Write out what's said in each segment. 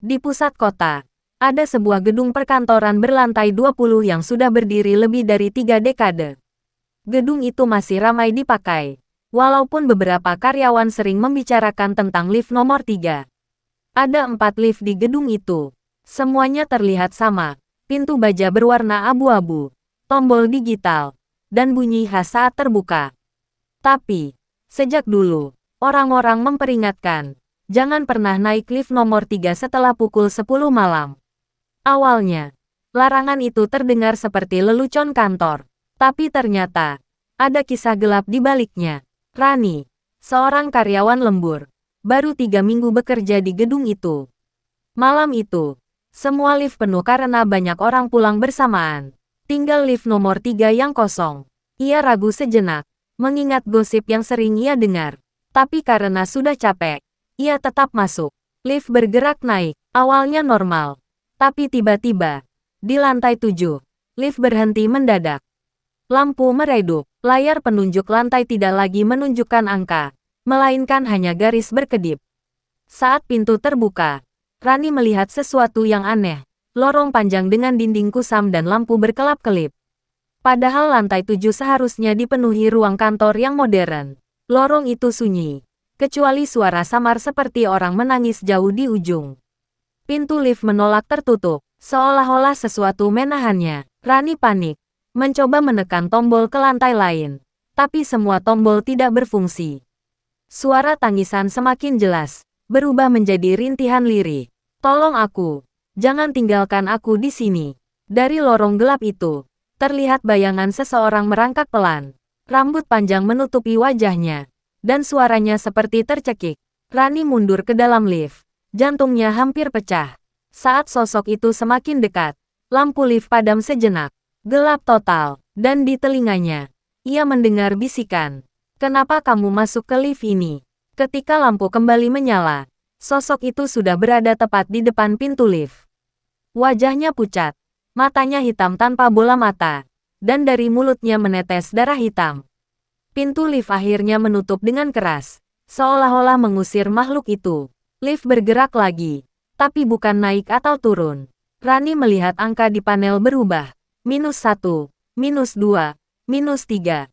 Di pusat kota, ada sebuah gedung perkantoran berlantai 20 yang sudah berdiri lebih dari 3 dekade. Gedung itu masih ramai dipakai, walaupun beberapa karyawan sering membicarakan tentang lift nomor 3. Ada 4 lift di gedung itu. Semuanya terlihat sama, pintu baja berwarna abu-abu, tombol digital, dan bunyi khas saat terbuka. Tapi, sejak dulu, orang-orang memperingatkan, jangan pernah naik lift nomor 3 setelah pukul 10 malam. Awalnya, larangan itu terdengar seperti lelucon kantor. Tapi ternyata, ada kisah gelap di baliknya. Rani, seorang karyawan lembur, baru 3 minggu bekerja di gedung itu. Malam itu, semua lift penuh karena banyak orang pulang bersamaan. Tinggal lift nomor 3 yang kosong. Ia ragu sejenak, mengingat gosip yang sering ia dengar. Tapi karena sudah capek, ia tetap masuk. Lift bergerak naik, awalnya normal. Tapi tiba-tiba, di lantai 7, lift berhenti mendadak. Lampu meredup, layar penunjuk lantai tidak lagi menunjukkan angka, melainkan hanya garis berkedip. Saat pintu terbuka, Rani melihat sesuatu yang aneh, lorong panjang dengan dinding kusam dan lampu berkelap-kelip. Padahal lantai 7 seharusnya dipenuhi ruang kantor yang modern. Lorong itu sunyi, kecuali suara samar seperti orang menangis jauh di ujung. Pintu lift menolak tertutup, seolah-olah sesuatu menahannya. Rani panik, mencoba menekan tombol ke lantai lain, tapi semua tombol tidak berfungsi. Suara tangisan semakin jelas, berubah menjadi rintihan lirih. Tolong aku, jangan tinggalkan aku di sini. Dari lorong gelap itu, terlihat bayangan seseorang merangkak pelan. Rambut panjang menutupi wajahnya, dan suaranya seperti tercekik. Rani mundur ke dalam lift. Jantungnya hampir pecah. Saat sosok itu semakin dekat, lampu lift padam sejenak. Gelap total, dan di telinganya, ia mendengar bisikan. Kenapa kamu masuk ke lift ini? Ketika lampu kembali menyala, sosok itu sudah berada tepat di depan pintu lift. Wajahnya pucat, matanya hitam tanpa bola mata, dan dari mulutnya menetes darah hitam. Pintu lift akhirnya menutup dengan keras, seolah-olah mengusir makhluk itu. Lift bergerak lagi, tapi bukan naik atau turun. Rani melihat angka di panel berubah. -1, -2, -3.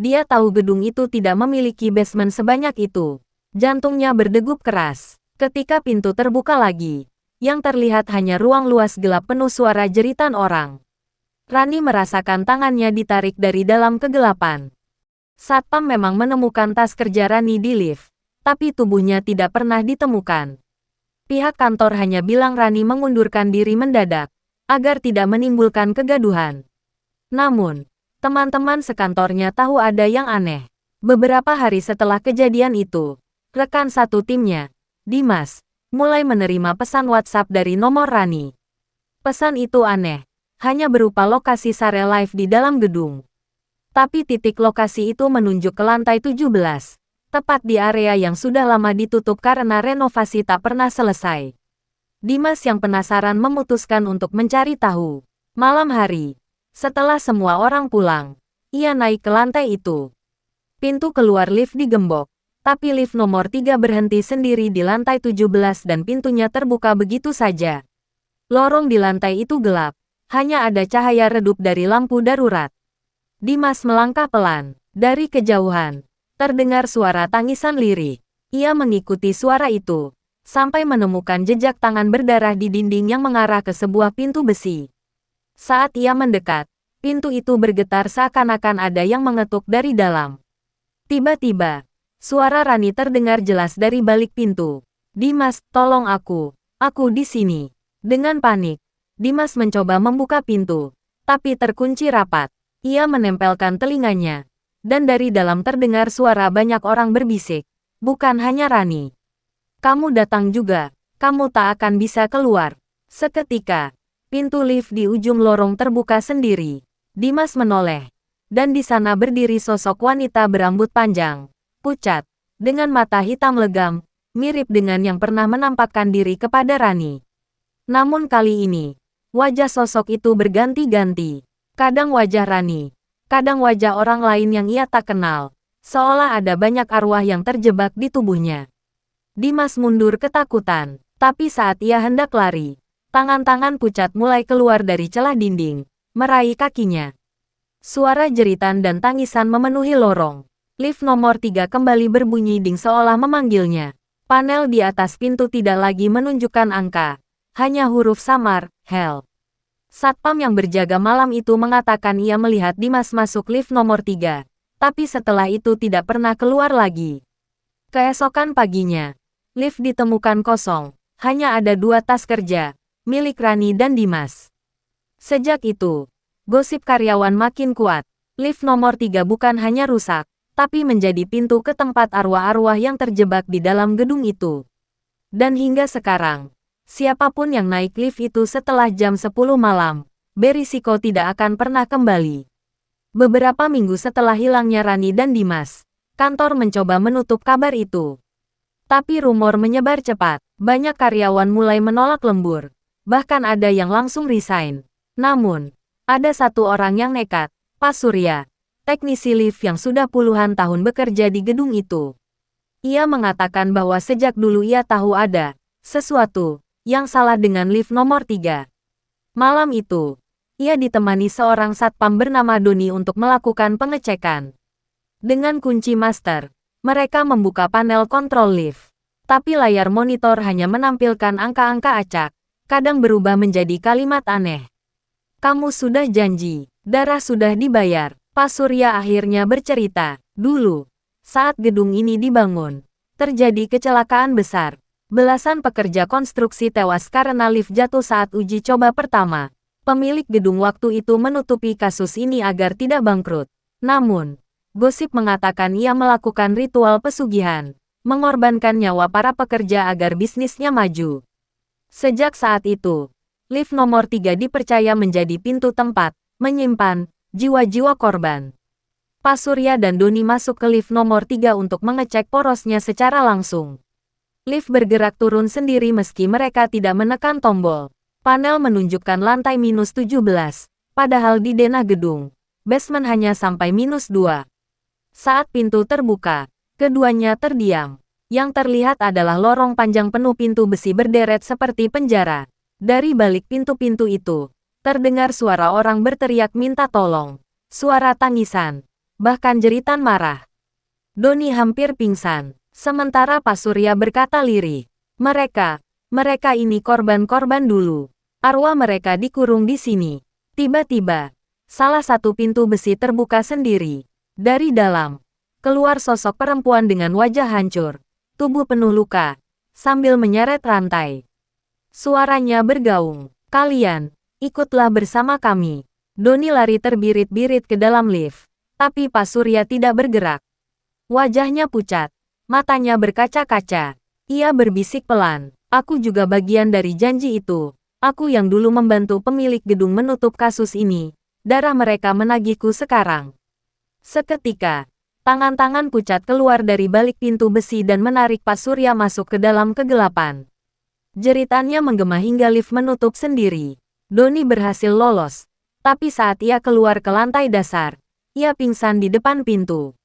Dia tahu gedung itu tidak memiliki basement sebanyak itu. Jantungnya berdegup keras. Ketika pintu terbuka lagi, yang terlihat hanya ruang luas gelap penuh suara jeritan orang. Rani merasakan tangannya ditarik dari dalam kegelapan. Satpam memang menemukan tas kerja Rani di lift, tapi tubuhnya tidak pernah ditemukan. Pihak kantor hanya bilang Rani mengundurkan diri mendadak, agar tidak menimbulkan kegaduhan. Namun, teman-teman sekantornya tahu ada yang aneh. Beberapa hari setelah kejadian itu, rekan satu timnya, Dimas, mulai menerima pesan WhatsApp dari nomor Rani. Pesan itu aneh, hanya berupa lokasi Sare Live di dalam gedung. Tapi titik lokasi itu menunjuk ke lantai 17. Tepat di area yang sudah lama ditutup karena renovasi tak pernah selesai. Dimas yang penasaran memutuskan untuk mencari tahu. Malam hari, setelah semua orang pulang, ia naik ke lantai itu. Pintu keluar lift digembok, tapi lift nomor 3 berhenti sendiri di lantai 17 dan pintunya terbuka begitu saja. Lorong di lantai itu gelap, hanya ada cahaya redup dari lampu darurat. Dimas melangkah pelan, dari kejauhan. Terdengar suara tangisan lirih. Ia mengikuti suara itu, sampai menemukan jejak tangan berdarah di dinding yang mengarah ke sebuah pintu besi. Saat ia mendekat, pintu itu bergetar seakan-akan ada yang mengetuk dari dalam. Tiba-tiba, suara Rani terdengar jelas dari balik pintu. Dimas, tolong aku di sini. Dengan panik, Dimas mencoba membuka pintu, tapi terkunci rapat. Ia menempelkan telinganya. Dan dari dalam terdengar suara banyak orang berbisik. Bukan hanya Rani. Kamu datang juga, kamu tak akan bisa keluar. Seketika, pintu lift di ujung lorong terbuka sendiri. Dimas menoleh. Dan di sana berdiri sosok wanita berambut panjang, pucat, dengan mata hitam legam, mirip dengan yang pernah menampakkan diri kepada Rani. Namun kali ini, wajah sosok itu berganti-ganti. Kadang wajah Rani, kadang wajah orang lain yang ia tak kenal, seolah ada banyak arwah yang terjebak di tubuhnya. Dimas mundur ketakutan, Tapi saat ia hendak lari, tangan-tangan pucat mulai keluar dari celah dinding, meraih kakinya. Suara jeritan dan tangisan memenuhi lorong. Lift nomor 3 kembali berbunyi ding seolah memanggilnya. Panel di atas pintu tidak lagi menunjukkan angka, hanya huruf samar, Hell. Satpam yang berjaga malam itu mengatakan ia melihat Dimas masuk lift nomor 3, tapi setelah itu tidak pernah keluar lagi. Keesokan paginya, lift ditemukan kosong, hanya ada 2 tas kerja, milik Rani dan Dimas. Sejak itu, gosip karyawan makin kuat. Lift nomor 3 bukan hanya rusak, tapi menjadi pintu ke tempat arwah-arwah yang terjebak di dalam gedung itu. Dan hingga sekarang, siapapun yang naik lift itu setelah jam 10 malam, berisiko tidak akan pernah kembali. Beberapa minggu setelah hilangnya Rani dan Dimas, kantor mencoba menutup kabar itu. Tapi rumor menyebar cepat, banyak karyawan mulai menolak lembur, bahkan ada yang langsung resign. Namun, ada satu orang yang nekat, Pak Surya, teknisi lift yang sudah puluhan tahun bekerja di gedung itu. Ia mengatakan bahwa sejak dulu ia tahu ada sesuatu yang salah dengan lift nomor 3. Malam itu, ia ditemani seorang satpam bernama Doni untuk melakukan pengecekan. Dengan kunci master, mereka membuka panel kontrol lift. Tapi layar monitor hanya menampilkan angka-angka acak, kadang berubah menjadi kalimat aneh. Kamu sudah janji, darah sudah dibayar. Pak Surya akhirnya bercerita. Dulu, saat gedung ini dibangun, terjadi kecelakaan besar. Belasan pekerja konstruksi tewas karena lift jatuh saat uji coba pertama. Pemilik gedung waktu itu menutupi kasus ini agar tidak bangkrut. Namun, gosip mengatakan ia melakukan ritual pesugihan, mengorbankan nyawa para pekerja agar bisnisnya maju. Sejak saat itu, lift nomor 3 dipercaya menjadi pintu tempat menyimpan jiwa-jiwa korban. Pak Surya dan Doni masuk ke lift nomor 3 untuk mengecek porosnya secara langsung. Lift bergerak turun sendiri meski mereka tidak menekan tombol. Panel menunjukkan lantai -17, padahal di denah gedung, basement hanya sampai -2. Saat pintu terbuka, keduanya terdiam. Yang terlihat adalah lorong panjang penuh pintu besi berderet seperti penjara. Dari balik pintu-pintu itu, terdengar suara orang berteriak minta tolong, suara tangisan, bahkan jeritan marah. Doni hampir pingsan. Sementara Pak Surya berkata lirih, mereka ini korban-korban dulu. Arwah mereka dikurung di sini. Tiba-tiba, salah satu pintu besi terbuka sendiri. Dari dalam, keluar sosok perempuan dengan wajah hancur, tubuh penuh luka, sambil menyeret rantai. Suaranya bergaung, kalian, ikutlah bersama kami. Doni lari terbirit-birit ke dalam lift, tapi Pak Surya tidak bergerak. Wajahnya pucat. Matanya berkaca-kaca. Ia berbisik pelan. Aku juga bagian dari janji itu. Aku yang dulu membantu pemilik gedung menutup kasus ini. Darah mereka menagihku sekarang. Seketika, tangan-tangan pucat keluar dari balik pintu besi dan menarik Pak Surya masuk ke dalam kegelapan. Jeritannya menggema hingga lift menutup sendiri. Doni berhasil lolos. Tapi saat ia keluar ke lantai dasar, ia pingsan di depan pintu.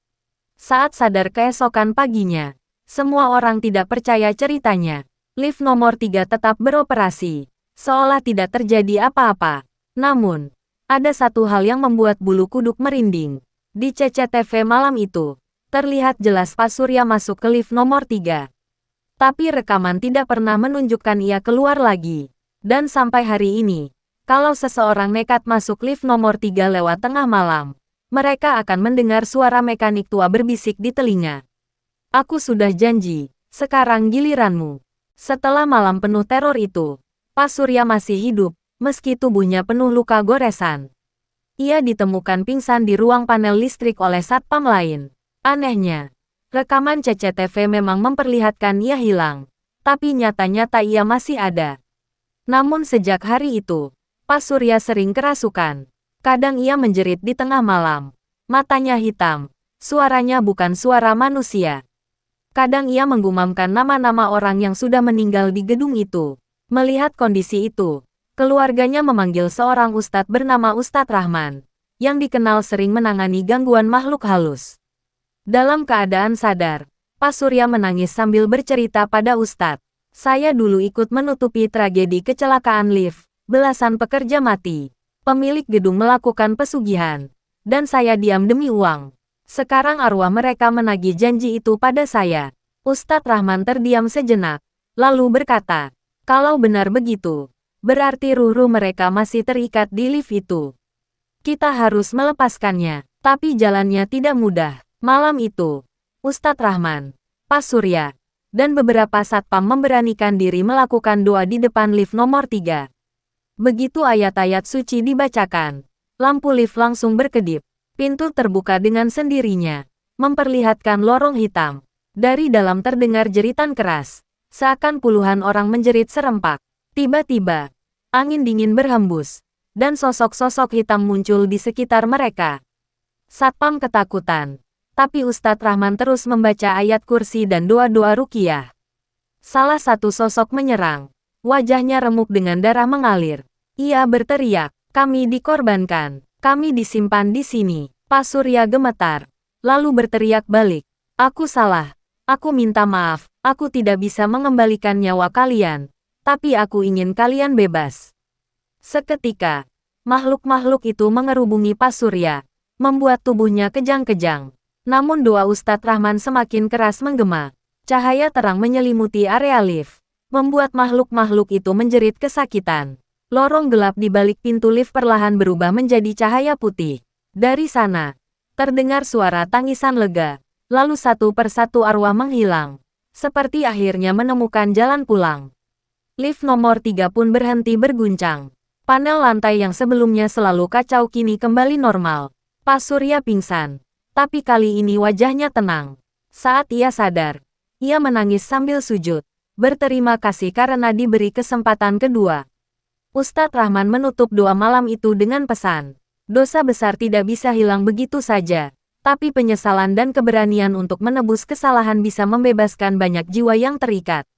Saat sadar keesokan paginya, semua orang tidak percaya ceritanya. Lift nomor 3 tetap beroperasi, seolah tidak terjadi apa-apa. Namun, ada satu hal yang membuat bulu kuduk merinding. Di CCTV malam itu, terlihat jelas Pak Surya masuk ke lift nomor 3. Tapi rekaman tidak pernah menunjukkan ia keluar lagi. Dan sampai hari ini, kalau seseorang nekat masuk lift nomor 3 lewat tengah malam, mereka akan mendengar suara mekanik tua berbisik di telinga. Aku sudah janji, sekarang giliranmu. Setelah malam penuh teror itu, Pak Surya masih hidup, meski tubuhnya penuh luka goresan. Ia ditemukan pingsan di ruang panel listrik oleh satpam lain. Anehnya, rekaman CCTV memang memperlihatkan ia hilang, tapi nyata-nyata ia masih ada. Namun sejak hari itu, Pak Surya sering kerasukan. Kadang ia menjerit di tengah malam. Matanya hitam. Suaranya bukan suara manusia. Kadang ia menggumamkan nama-nama orang yang sudah meninggal di gedung itu. Melihat kondisi itu, keluarganya memanggil seorang ustadz bernama Ustadz Rahman, yang dikenal sering menangani gangguan makhluk halus. Dalam keadaan sadar, Pak Surya menangis sambil bercerita pada ustadz. Saya dulu ikut menutupi tragedi kecelakaan lift. Belasan pekerja mati. Pemilik gedung melakukan pesugihan. Dan saya diam demi uang. Sekarang arwah mereka menagih janji itu pada saya. Ustadz Rahman terdiam sejenak. Lalu berkata, kalau benar begitu, berarti ruh-ruh mereka masih terikat di lift itu. Kita harus melepaskannya. Tapi jalannya tidak mudah. Malam itu, Ustadz Rahman, Pak Surya, dan beberapa satpam memberanikan diri melakukan doa di depan lift nomor 3. Begitu ayat-ayat suci dibacakan, lampu lift langsung berkedip. Pintu terbuka dengan sendirinya, memperlihatkan lorong hitam. Dari dalam terdengar jeritan keras, seakan puluhan orang menjerit serempak. Tiba-tiba, angin dingin berhembus, dan sosok-sosok hitam muncul di sekitar mereka. Satpam ketakutan, tapi Ustadz Rahman terus membaca ayat kursi dan doa-doa ruqyah. Salah satu sosok menyerang, wajahnya remuk dengan darah mengalir. Ia berteriak, kami dikorbankan, kami disimpan di sini. Pak Surya gemetar, lalu berteriak balik, aku salah, aku minta maaf, aku tidak bisa mengembalikan nyawa kalian, tapi aku ingin kalian bebas. Seketika, makhluk-makhluk itu mengerubungi Pak Surya, membuat tubuhnya kejang-kejang. Namun doa Ustadz Rahman semakin keras menggema. Cahaya terang menyelimuti area lift, membuat makhluk-makhluk itu menjerit kesakitan. Lorong gelap di balik pintu lift perlahan berubah menjadi cahaya putih. Dari sana, terdengar suara tangisan lega, lalu satu persatu arwah menghilang. Seperti akhirnya menemukan jalan pulang. Lift nomor 3 pun berhenti berguncang. Panel lantai yang sebelumnya selalu kacau kini kembali normal. Pak Surya pingsan, tapi kali ini wajahnya tenang. Saat ia sadar, ia menangis sambil sujud, berterima kasih karena diberi kesempatan kedua. Ustadz Rahman menutup doa malam itu dengan pesan, dosa besar tidak bisa hilang begitu saja, tapi penyesalan dan keberanian untuk menebus kesalahan bisa membebaskan banyak jiwa yang terikat.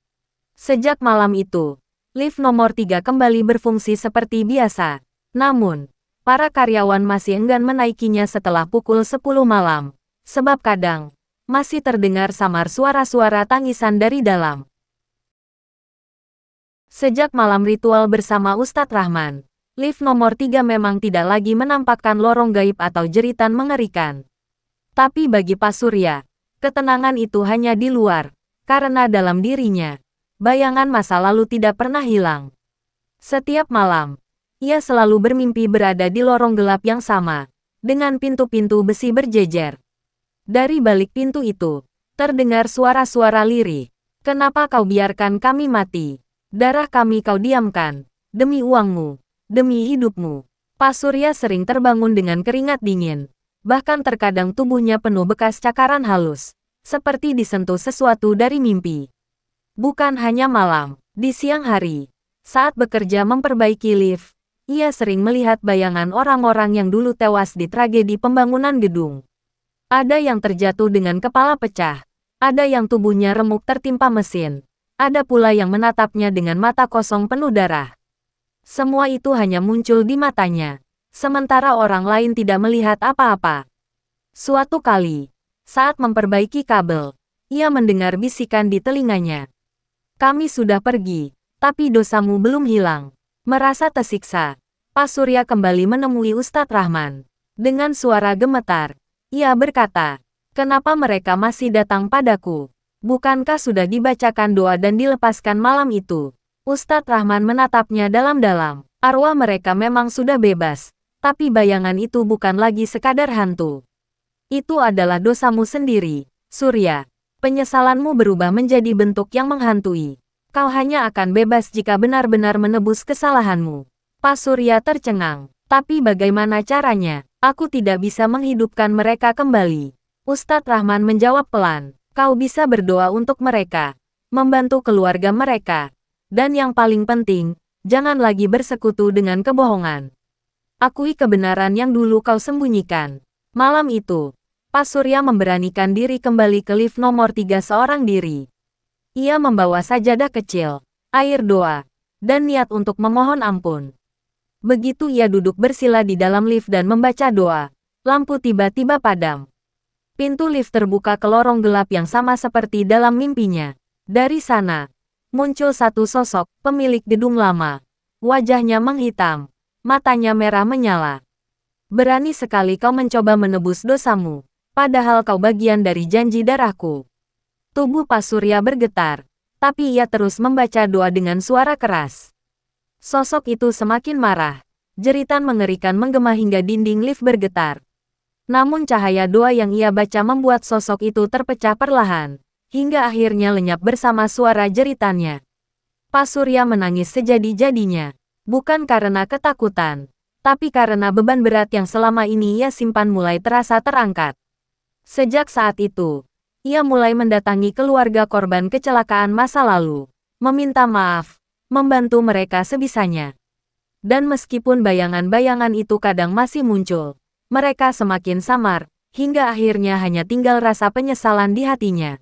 Sejak malam itu, lift nomor 3 kembali berfungsi seperti biasa. Namun, para karyawan masih enggan menaikinya setelah pukul 10 malam, sebab kadang masih terdengar samar suara-suara tangisan dari dalam. Sejak malam ritual bersama Ustadz Rahman, lift nomor 3 memang tidak lagi menampakkan lorong gaib atau jeritan mengerikan. Tapi bagi Pak Surya, ketenangan itu hanya di luar, karena dalam dirinya, bayangan masa lalu tidak pernah hilang. Setiap malam, ia selalu bermimpi berada di lorong gelap yang sama, dengan pintu-pintu besi berjejer. Dari balik pintu itu, terdengar suara-suara lirih. Kenapa kau biarkan kami mati? Darah kami kau diamkan, demi uangmu, demi hidupmu. Pak Surya sering terbangun dengan keringat dingin. Bahkan terkadang tubuhnya penuh bekas cakaran halus, seperti disentuh sesuatu dari mimpi. Bukan hanya malam, di siang hari, saat bekerja memperbaiki lift, ia sering melihat bayangan orang-orang yang dulu tewas di tragedi pembangunan gedung. Ada yang terjatuh dengan kepala pecah, ada yang tubuhnya remuk tertimpa mesin, ada pula yang menatapnya dengan mata kosong penuh darah. Semua itu hanya muncul di matanya, sementara orang lain tidak melihat apa-apa. Suatu kali, saat memperbaiki kabel, ia mendengar bisikan di telinganya. Kami sudah pergi, tapi dosamu belum hilang. Merasa tersiksa, Pak Surya kembali menemui Ustadz Rahman. Dengan suara gemetar, ia berkata, kenapa mereka masih datang padaku? Bukankah sudah dibacakan doa dan dilepaskan malam itu? Ustadz Rahman menatapnya dalam-dalam. Arwah mereka memang sudah bebas, tapi bayangan itu bukan lagi sekadar hantu. Itu adalah dosamu sendiri, Surya. Penyesalanmu berubah menjadi bentuk yang menghantui. Kau hanya akan bebas jika benar-benar menebus kesalahanmu. Pak Surya tercengang. Tapi bagaimana caranya? Aku tidak bisa menghidupkan mereka kembali. Ustadz Rahman menjawab pelan. Kau bisa berdoa untuk mereka, membantu keluarga mereka. Dan yang paling penting, jangan lagi bersekutu dengan kebohongan. Akui kebenaran yang dulu kau sembunyikan. Malam itu, Pak Surya memberanikan diri kembali ke lift nomor 3 seorang diri. Ia membawa sajadah kecil, air doa, dan niat untuk memohon ampun. Begitu ia duduk bersila di dalam lift dan membaca doa, lampu tiba-tiba padam. Pintu lift terbuka ke lorong gelap yang sama seperti dalam mimpinya. Dari sana, muncul satu sosok, pemilik gedung lama. Wajahnya menghitam, matanya merah menyala. Berani sekali kau mencoba menebus dosamu, padahal kau bagian dari janji darahku. Tubuh Pak Surya bergetar, tapi ia terus membaca doa dengan suara keras. Sosok itu semakin marah. Jeritan mengerikan menggema hingga dinding lift bergetar. Namun cahaya doa yang ia baca membuat sosok itu terpecah perlahan, hingga akhirnya lenyap bersama suara jeritannya. Pak Surya menangis sejadi-jadinya, bukan karena ketakutan, tapi karena beban berat yang selama ini ia simpan mulai terasa terangkat. Sejak saat itu, ia mulai mendatangi keluarga korban kecelakaan masa lalu, meminta maaf, membantu mereka sebisanya. Dan meskipun bayangan-bayangan itu kadang masih muncul, mereka semakin samar, hingga akhirnya hanya tinggal rasa penyesalan di hatinya.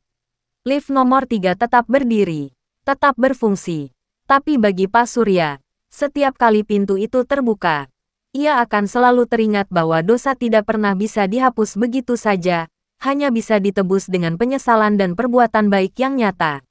Lift nomor 3 tetap berdiri, tetap berfungsi. Tapi bagi Pak Surya, setiap kali pintu itu terbuka, ia akan selalu teringat bahwa dosa tidak pernah bisa dihapus begitu saja, hanya bisa ditebus dengan penyesalan dan perbuatan baik yang nyata.